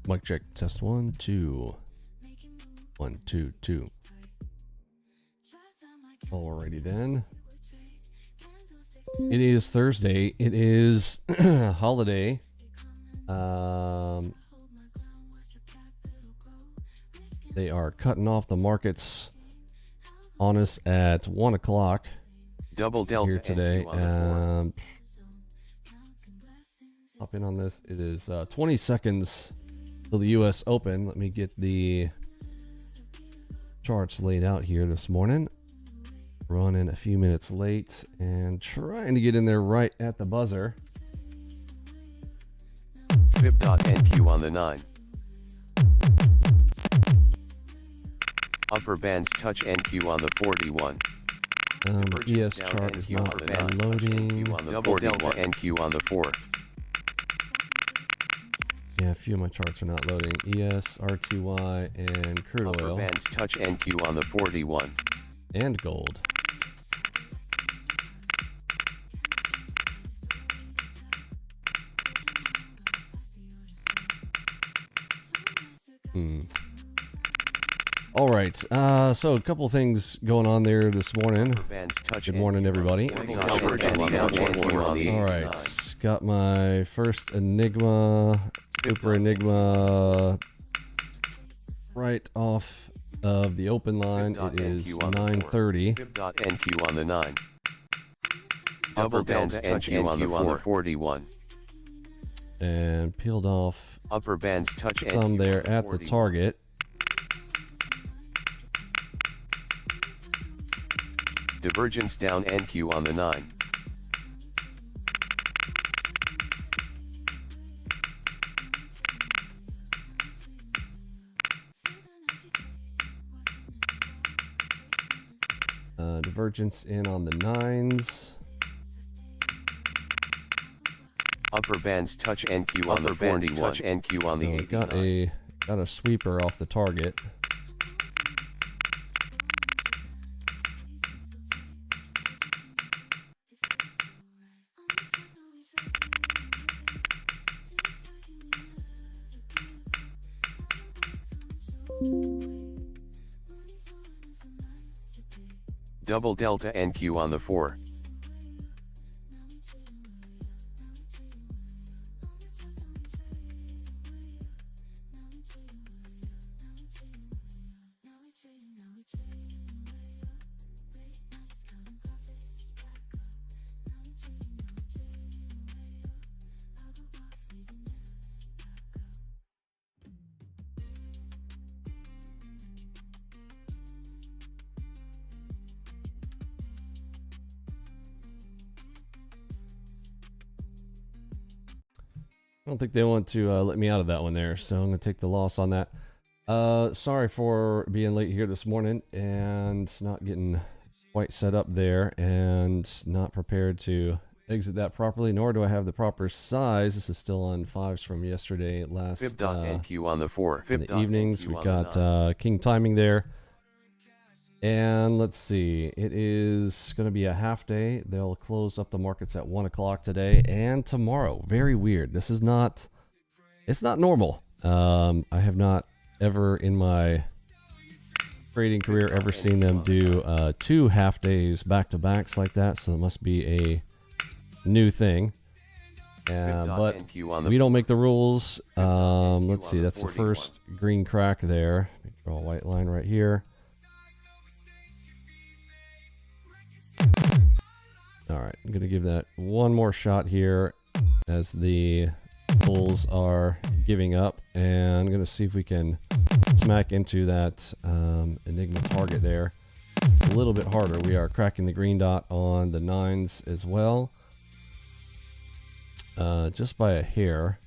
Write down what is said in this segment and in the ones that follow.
Mic check. Test 1, 2. 1, 2, 2. Alrighty then. It is Thursday. It is holiday. They are cutting off the markets on us at 1 o'clock. Double delta here today. on Hop in on this. It is 20 seconds till the U.S. Open. Let me get the charts laid out here this morning. Running a few minutes late and trying to get in there right at the buzzer. FIB.NQ on the 9. Upper bands touch NQ on the 41. ES chart is not loading. On the double delta NQ on the 4. Yeah, a few of my charts are not loading. ES, RTY, and crude Upper oil. bands touch NQ on the 41. And gold. All right, so a couple things going on there this morning. Good morning, everybody. All right, got my first Enigma, Super Enigma, right off of the open line. It is 9:30. FIB.NQ on the 9. Double bands NQ on the 41. And peeled off Upper bands touch some there at the target. Divergence down NQ on the 9. Divergence in on the 9s. Upper bands touch NQ on the 41. Touch NQ on the 89. Got a sweeper off the target. Double delta NQ on the 4. I don't think they want to let me out of that one there, so I'm going to take the loss on that. Sorry for being late here this morning and not getting quite set up there and not prepared to exit that properly, nor do I have the proper size. This is still on 5s from yesterday last FIB.NQ on the 4. in the evenings. We've got king timing there. And let's see, it is going to be a half day. They'll close up the markets at 1 o'clock today and tomorrow. Very weird. This is not, it's not normal. I have not ever in my trading career ever seen them do 2 half days back to backs like that. So it must be a new thing. But we don't make the rules. Let's see, that's the first green crack there. Draw a white line right here. All right, I'm going to give that one more shot here as the bulls are giving up, and I'm going to see if we can smack into that Enigma target there a little bit harder. We are cracking the green dot on the 9s as well, just by a hair,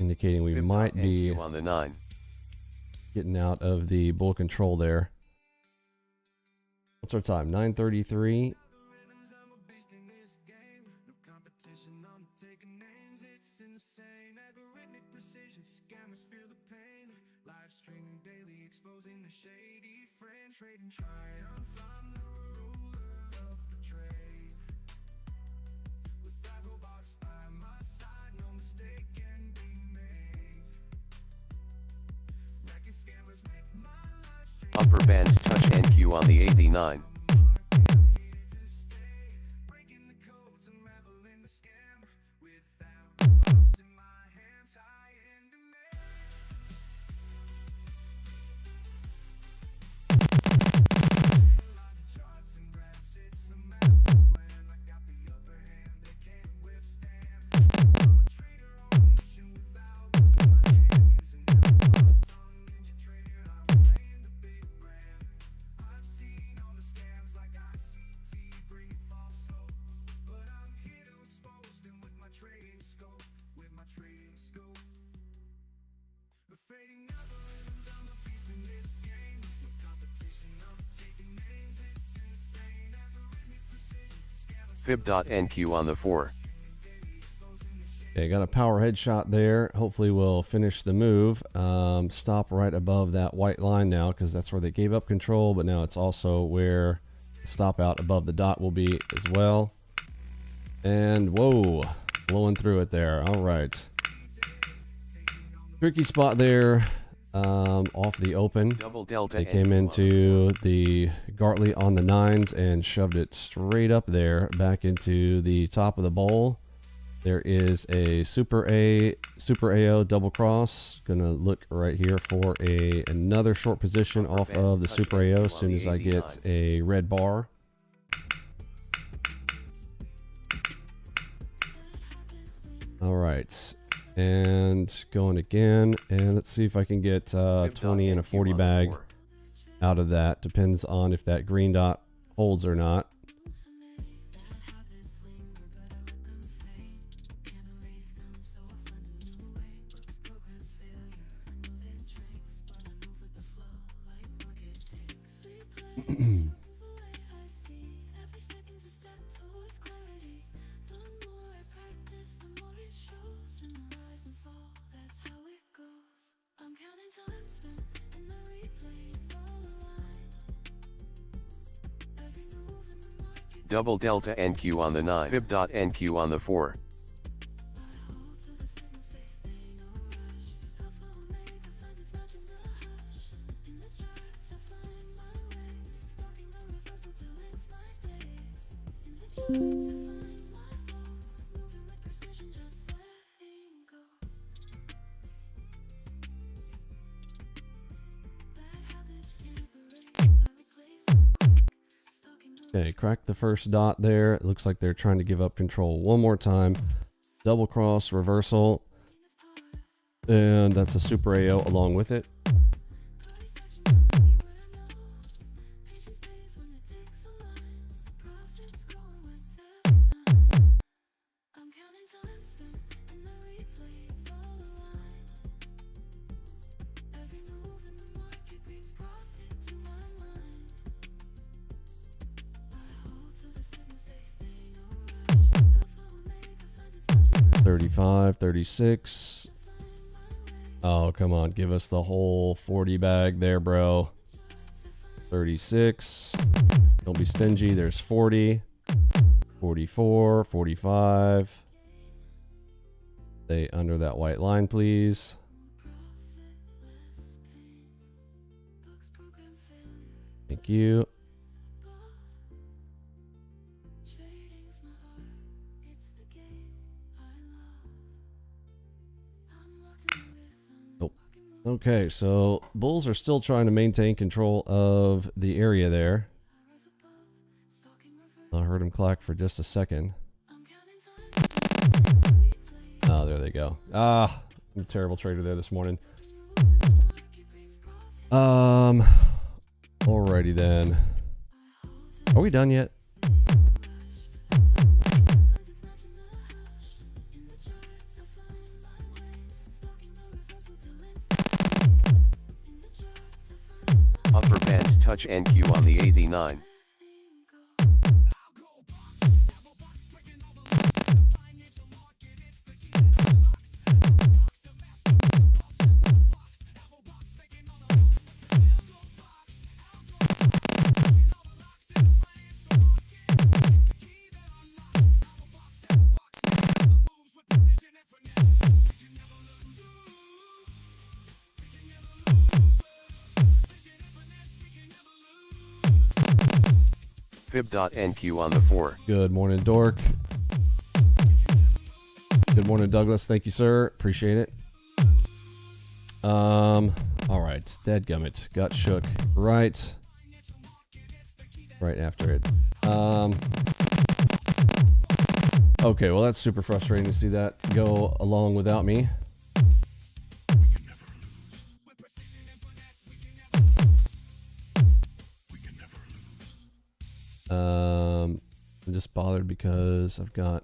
indicating we might be on the 9. getting out of the bull control there. What's our time? 9:33. Upper bands touch NQ on the 89. Fib.NQ on the 4. Okay, got a power headshot there. Hopefully we'll finish the move. Stop right above that white line now, because that's where they gave up control, but now it's also where the stop out above the dot will be as well. And whoa, blowing through it there. All right. Tricky spot there. Off the open. Double delta. They came into the Gartley on the 9s and shoved it straight up there back into the top of the bowl. There is a Super AO double cross. Gonna look right here for another short position off of the Super AO as soon as I get a red bar. All right. And going again, and let's see if I can get 20 and a 40 bag out of that. Depends on if that green dot holds or not. Double delta NQ on the 9. Fib.NQ on the 4. Okay, crack the first dot there. It looks like they're trying to give up control one more time. Double cross reversal. And that's a Super AO along with it. $35, $36. Oh, come on. Give us the whole 40 bag there, bro. 36. Don't be stingy. There's 40. 44, 45. Stay under that white line, please. Thank you. Okay, so bulls are still trying to maintain control of the area there. I heard him clack for just a second. Oh, there they go. Ah, I'm a terrible trader there this morning. Alrighty then. Are we done yet? Upper bands touch NQ on the 89. Fib.NQ on the 4. Good morning, Dork. Good morning, Douglas. Thank you, sir. Appreciate it. All right. Deadgummit. Got shook right after it. Okay, well, that's super frustrating to see that go along without me. I'm just bothered because I've got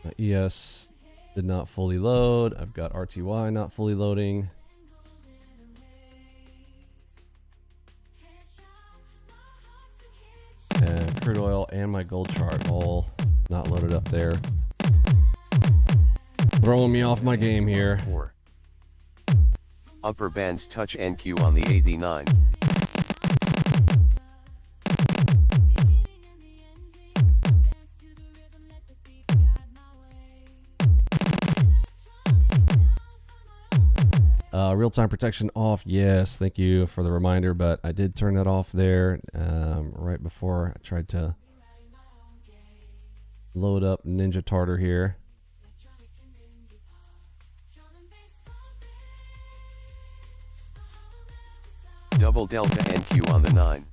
my ES did not fully load. I've got RTY not fully loading. And crude oil and my gold chart all not loaded up there. Throwing me off my game here. 4. Upper bands touch NQ on the 89. Real-time protection off. Yes, thank you for the reminder, but I did turn that off there right before I tried to load up NinjaTrader here. Double delta NQ on the 9.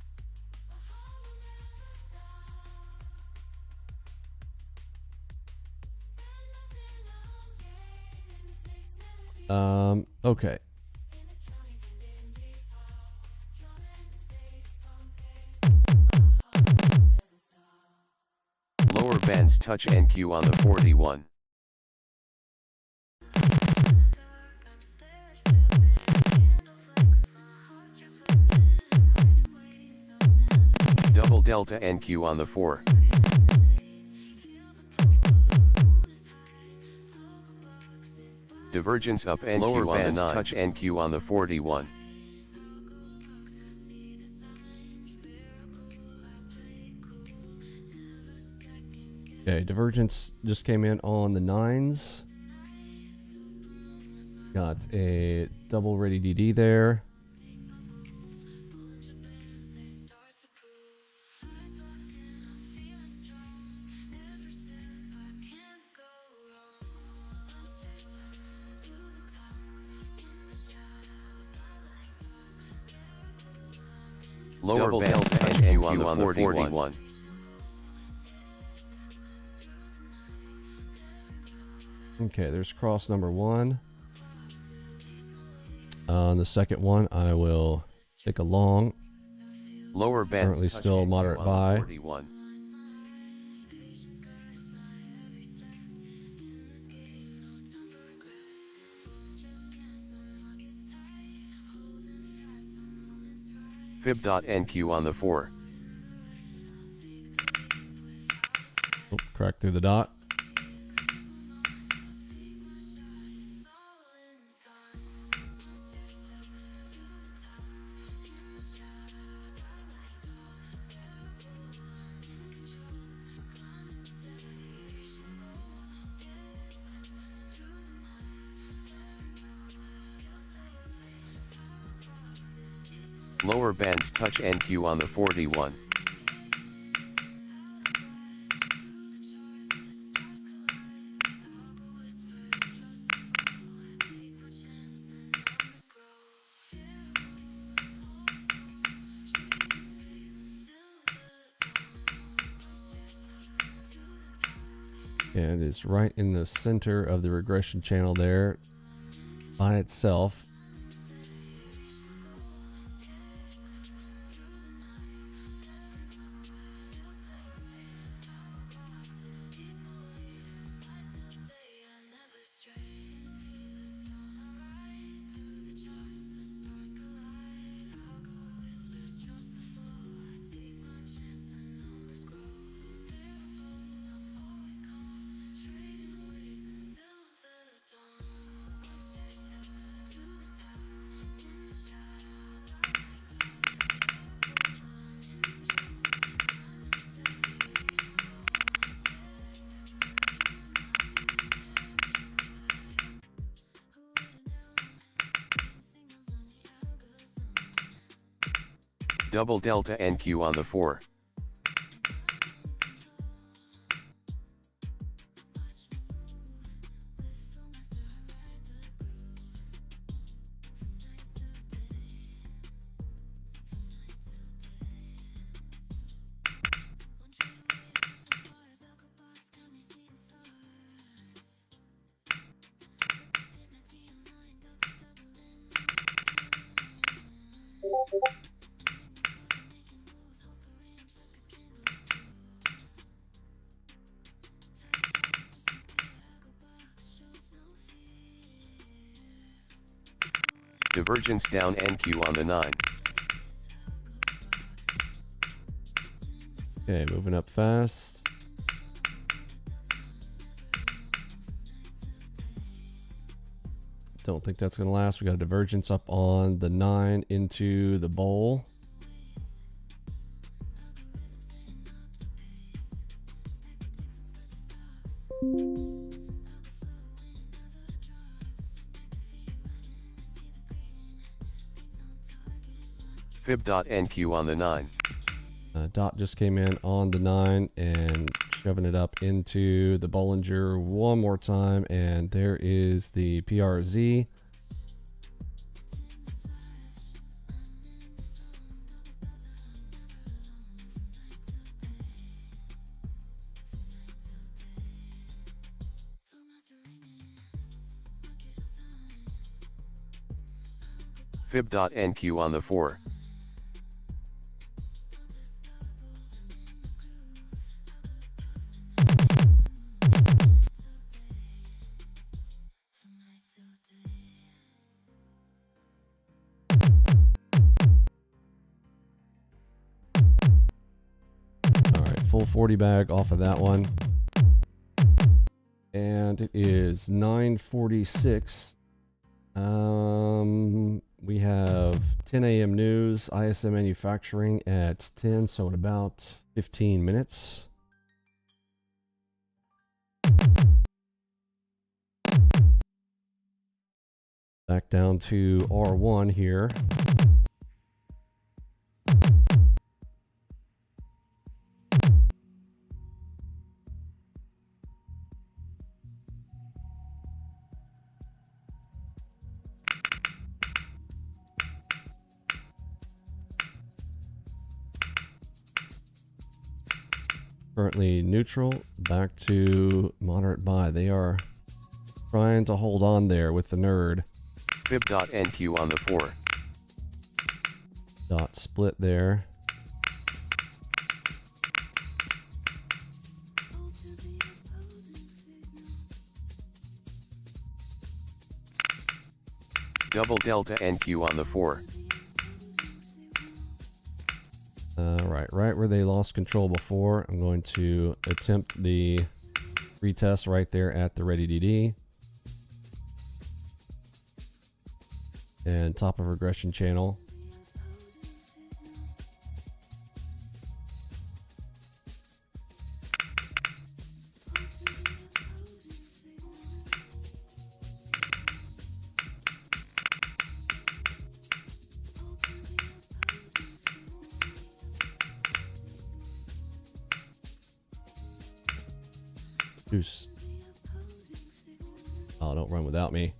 Okay. Lower bands touch NQ on the 41. Double delta NQ on the 4. Divergence up NQ lower on bands the 9. Touch NQ on the 41. Okay, divergence just came in on the 9s. Got a double ready DD there. Lower bands touch NQ on the 41. Okay, there's cross number 1. On the second one, I will take a long. Lower bands currently still moderate buy. 41. Fib.NQ on the 4. Oh, crack through the dot. Lower bands touch NQ on the 41. And it is right in the center of the regression channel there by itself. Double delta NQ on the 4. Divergence down NQ on the 9. Okay, moving up fast. Don't think that's going to last. We got a divergence up on the 9 into the bowl. Fib.NQ on the 9. Dot just came in on the 9 and shoving it up into the Bollinger one more time, and there is the PRZ. Fib.NQ on the 4. Full 40 bag off of that one. And it is 9:46. We have 10 a.m. news, ISM manufacturing at 10, so in about 15 minutes. Back down to R1 here. Currently neutral, back to moderate buy. They are trying to hold on there with the nerd. Fib.NQ on the 4. Dot split there. Double delta NQ on the 4. Right where they lost control before. I'm going to attempt the retest right there at the ready DD. And top of regression channel. Deuce. Oh, don't run without me.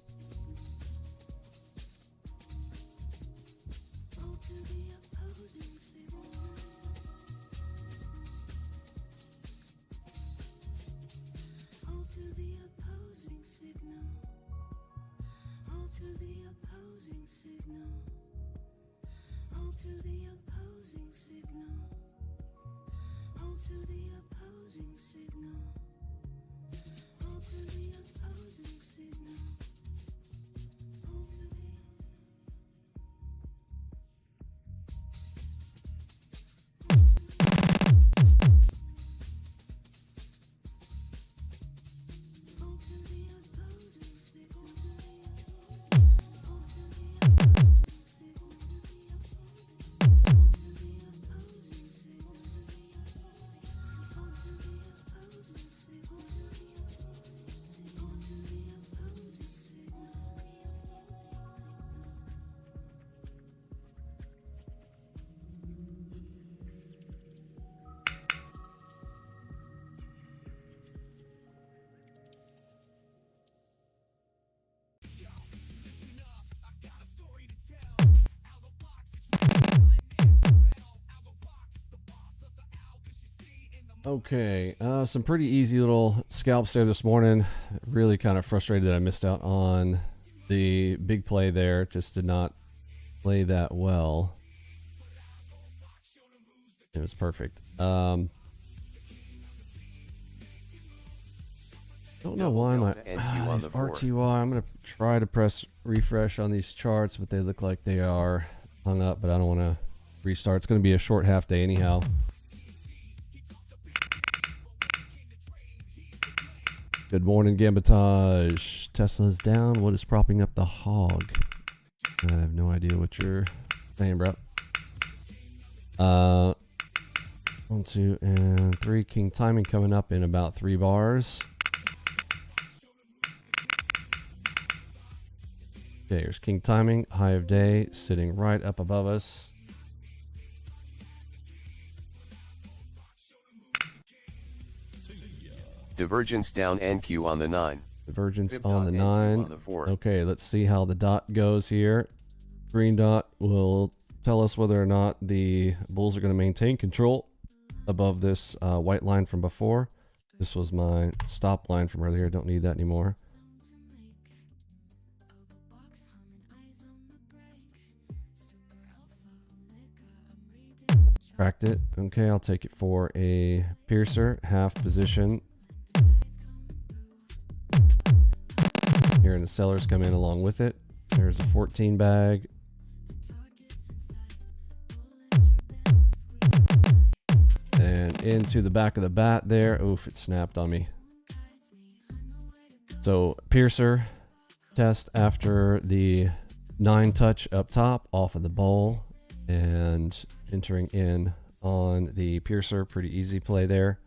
Okay, some pretty easy little scalps there this morning. Really kind of frustrated that I missed out on the big play there. Just did not play that well. It was perfect. Don't know why my these RTY. I'm gonna try to press refresh on these charts, but they look like they are hung up. But I don't want to restart. It's gonna be a short half day anyhow. Good morning, Gambitage. Tesla's down. What is propping up the hog? I have no idea what you're saying, bro. 1, 2, and 3. King timing coming up in about 3 bars. Okay, here's king timing. High of day sitting right up above us. Divergence down NQ on the 9. Divergence Fib on the dot 9. on the 4. Okay, let's see how the dot goes here. Green dot will tell us whether or not the bulls are going to maintain control above this white line from before. This was my stop line from earlier. Don't need that anymore. Cracked it. Okay, I'll take it for a piercer, half position. Here, and the sellers come in along with it. There's a 14 bag. And into the back of the bat there. Oof, it snapped on me. So piercer test after the 9 touch up top off of the bowl, and entering in on the piercer. Pretty easy play there.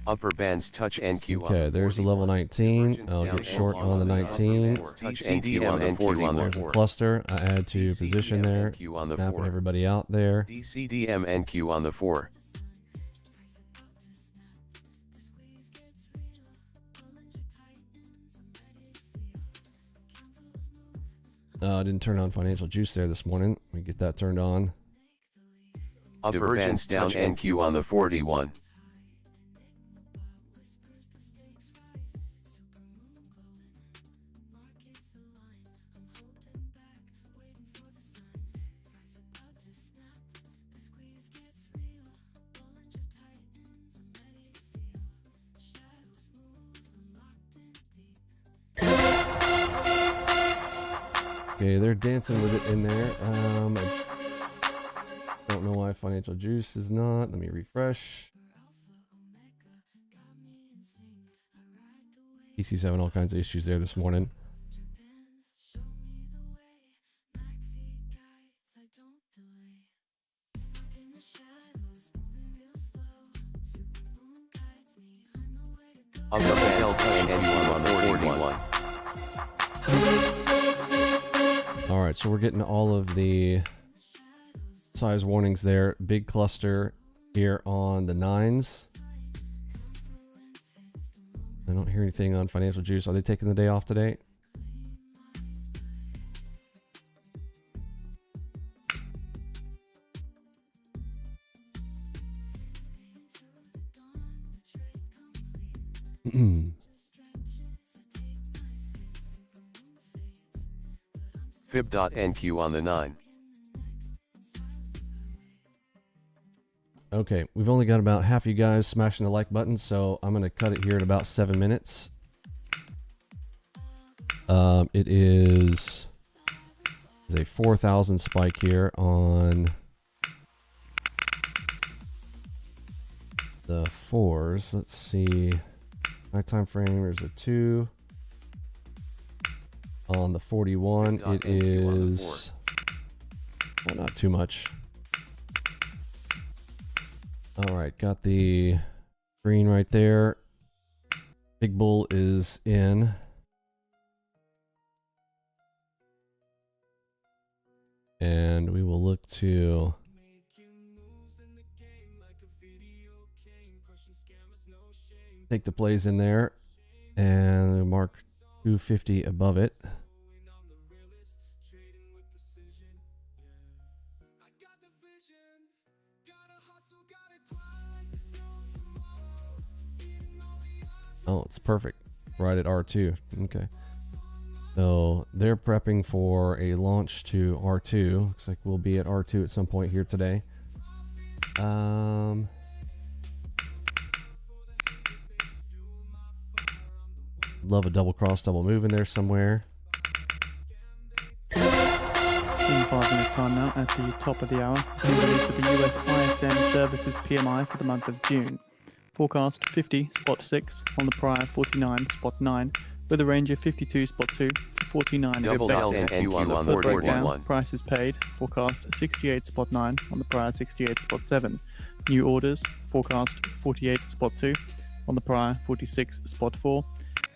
Upper bands touch NQ on Okay, there's the level 19. I'll get short on the 19. Touch NQ on the 41. There's a cluster. I add to position there. Snapping everybody out there. DCDM NQ on the 4. I didn't turn on financial juice there this morning. We get that turned on. Divergence down NQ on the 41. Okay, they're dancing with it in there. I don't know why financial juice is not. Let me refresh. PC's having all kinds of issues there this morning. Upper bands touch NQ on the 41. All right, so we're getting all of the size warnings there. Big cluster here on the 9s. I don't hear anything on financial juice. Are they taking the day off today? Fib.NQ on the 9. Okay, we've only got about half you guys smashing the like button, so I'm going to cut it here at about 7 minutes. It is a 4,000 spike here on the 4s. Let's see. My time frame is a 2. On the 41, it is well, not too much. All right, got the green right there. Big bull is in. And we will look to take the plays in there and mark 250 above it. Oh, it's perfect. Right at R2. Okay. So they're prepping for a launch to R2. Looks like we'll be at R2 at some point here today. Love a double cross, double move in there somewhere. 5-minute time now at the top of the hour. See the release of the US ISM Services PMI for the month of June. Forecast 50, spot 6, on the prior 49, spot 9, with a range of 52, spot 2, to 49. Double delta NQ on the 41. Prices paid. Forecast 68, spot 9, on the prior 68, spot 7. New orders. Forecast 48, spot 2, on the prior 46, spot 4.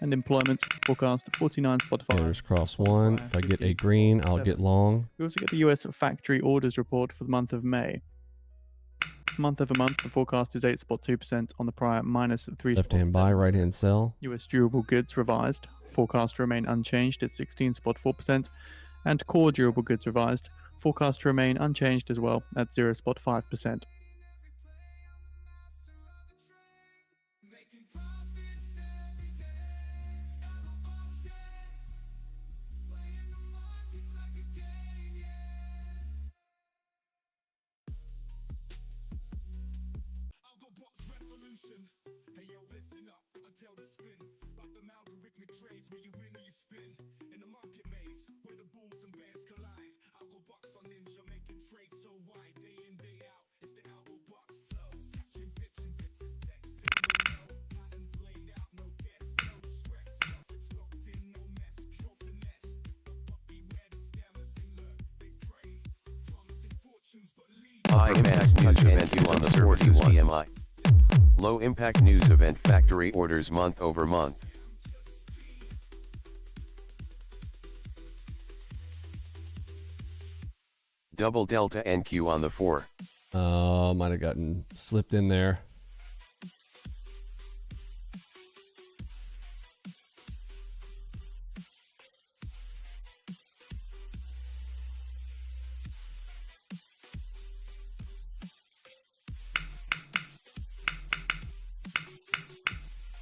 And employment forecast 49, spot 5. There's cross 1. If I get a green, I'll get long. We also get the US factory orders report for the month of May. Month over month, the forecast is 8.2% on the prior minus 3. Left-hand buy, right-hand sell. US durable goods revised. Forecast to remain unchanged at 16.4%. And core durable goods revised. Forecast to remain unchanged as well at 0.5%. High impact news event is on the services PMI. Low impact news event factory orders month over month. Double delta NQ on the 4. Might have gotten slipped in there.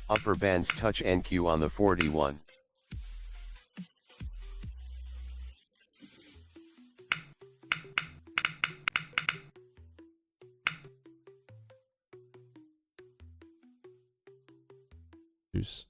Upper bands touch NQ on the 41. Juice.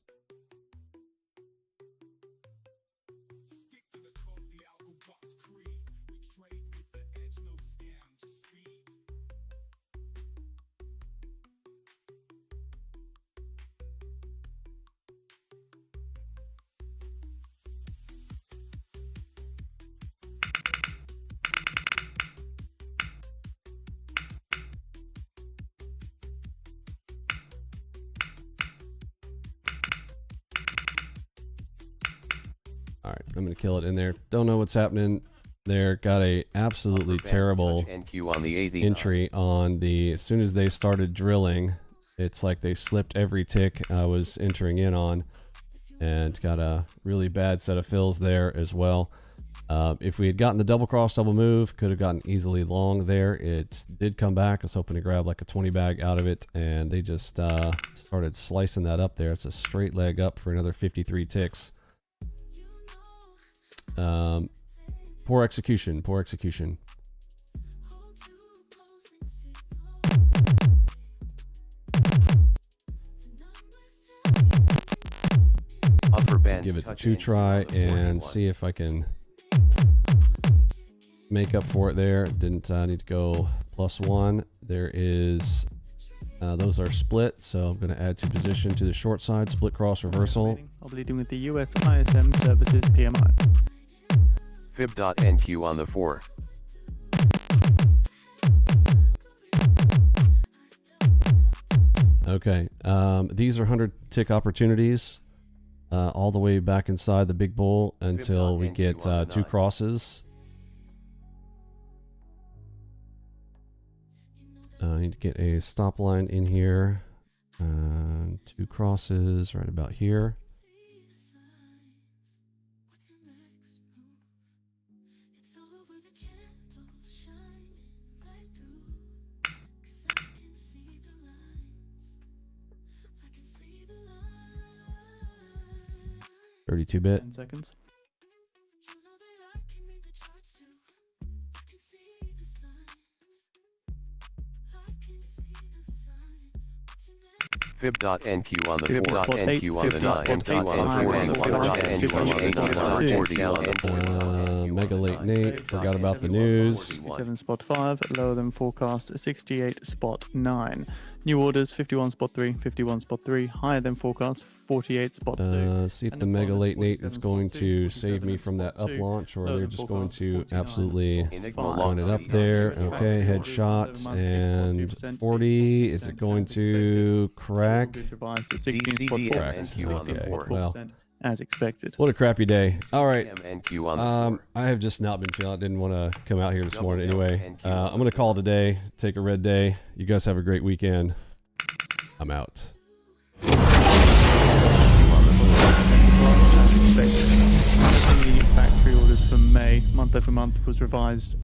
All right, I'm gonna kill it in there. Don't know what's happening there. Got a absolutely terrible NQ on the 80. entry on the. As soon as they started drilling, it's like they slipped every tick I was entering in on, and got a really bad set of fills there as well. If we had gotten the double cross, double move, could have gotten easily long there. It did come back. I was hoping to grab like a 20 bag out of it, and they just started slicing that up there. It's a straight leg up for another 53 ticks. Poor execution, poor execution. Upper bands Give it a touch 2 try NQ on the 41. and see if I can make up for it there. Didn't need to go +1. There is, those are split, so I'm going to add to position to the short side, split cross reversal. I'll be leading with the US ISM Services PMI. Fib.NQ on the 4. Okay, these are 100 tick opportunities all the way back inside the big bull until we get 2 crosses. I need to get a stop line in here. 2 crosses right about here. 32-bit. 10 seconds. Fib.NQ on the Fib 4. spot 8, NQ on the Fib 9. spot NQ on 8, the 4. Fib spot 5, Fib spot Mega late Nate. Forgot about the news. 67 spot 5, lower than forecast 68 spot 9. New orders 51 spot 3, 51 spot 3, higher than forecast 48 spot 2. See if the Mega late Nate is going to save me from that up launch, or they're just going to absolutely run it up there. Okay, headshots and 40. Is it going to crack? Revised to 16 spot 4. Okay, well, as expected. what a crappy day. All right. NQ on the 4. I have just not been feeling it. Didn't want to come out here this morning anyway. I'm going to call today. Take a red day. You guys have a great weekend. I'm out. The factory orders for May, month over month, was revised